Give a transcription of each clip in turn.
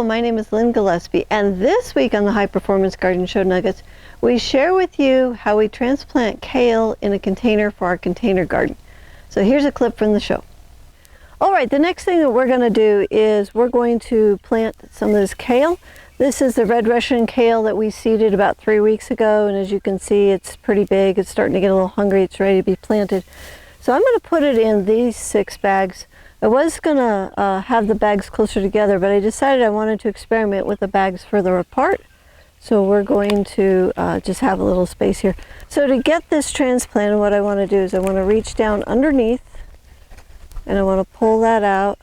Hello, my name is Lynn Gillespie, and this week on the High Performance Garden Show Nuggets, we share with you how we transplant kale in a container for our container garden. So here's a clip from the show. All right, the next thing that we're going to do is we're going to plant some of this kale. This is the red Russian kale that we seeded about 3 weeks ago, and as you can see, it's pretty big. It's starting to get a little hungry. It's ready to be planted. So I'm going to put it in these 6 bags. I was going to have the bags closer together, but I decided I wanted to experiment with the bags further apart. So we're going to just have a little space here. So to get this transplanted, what I want to do is I want to reach down underneath and I want to pull that out.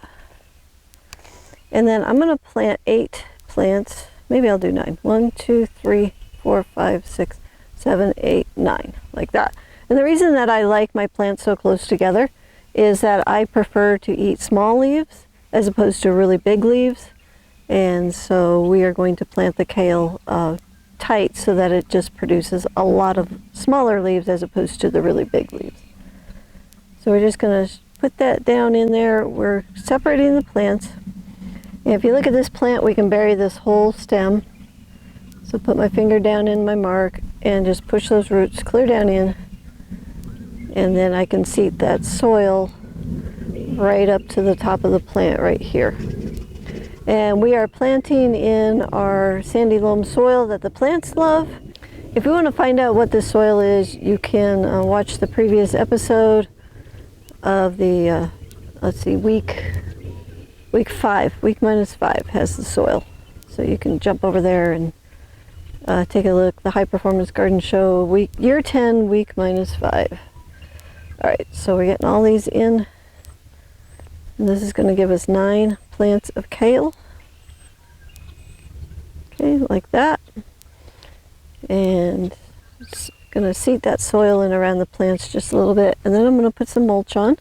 And then I'm going to plant 8 plants. Maybe I'll do 9. 1, 2, 3, 4, 5, 6, 7, 8, 9, like that. And the reason that I like my plants so close together is that I prefer to eat small leaves as opposed to really big leaves. And so we are going to plant the kale tight so that it just produces a lot of smaller leaves as opposed to the really big leaves. So we're just going to put that down in there. We're separating the plants. And if you look at this plant, we can bury this whole stem. So put my finger down in my mark and just push those roots clear down in. And then I can seat that soil right up to the top of the plant right here. And we are planting in our sandy loam soil that the plants love. If you want to find out what this soil is, you can watch the previous episode of the, let's see, week minus 5 has the soil. So you can jump over there and take a look. The High Performance Garden Show, year 10, week minus 5. All right, so we're getting all these in. And this is going to give us 9 plants of kale. Okay, like that. And just going to seat that soil in around the plants just a little bit. And then I'm going to put some mulch on.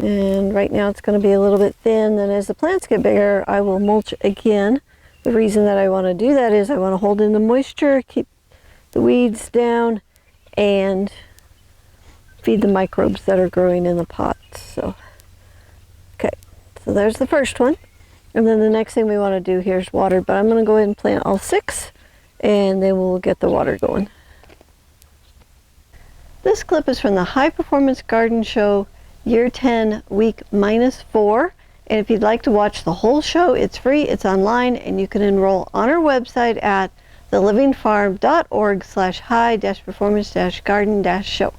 And right now it's going to be a little bit thin. And as the plants get bigger, I will mulch again. The reason that I want to do that is I want to hold in the moisture, keep the weeds down, and feed the microbes that are growing in the pots. So, okay, so there's the first one. And then the next thing we want to do here is water, but I'm going to go ahead and plant all 6, and then we'll get the water going. This clip is from the High Performance Garden Show, year 10, week minus 4. And if you'd like to watch the whole show, it's free, it's online, and you can enroll on our website at thelivingfarm.org/high-performance-garden-show.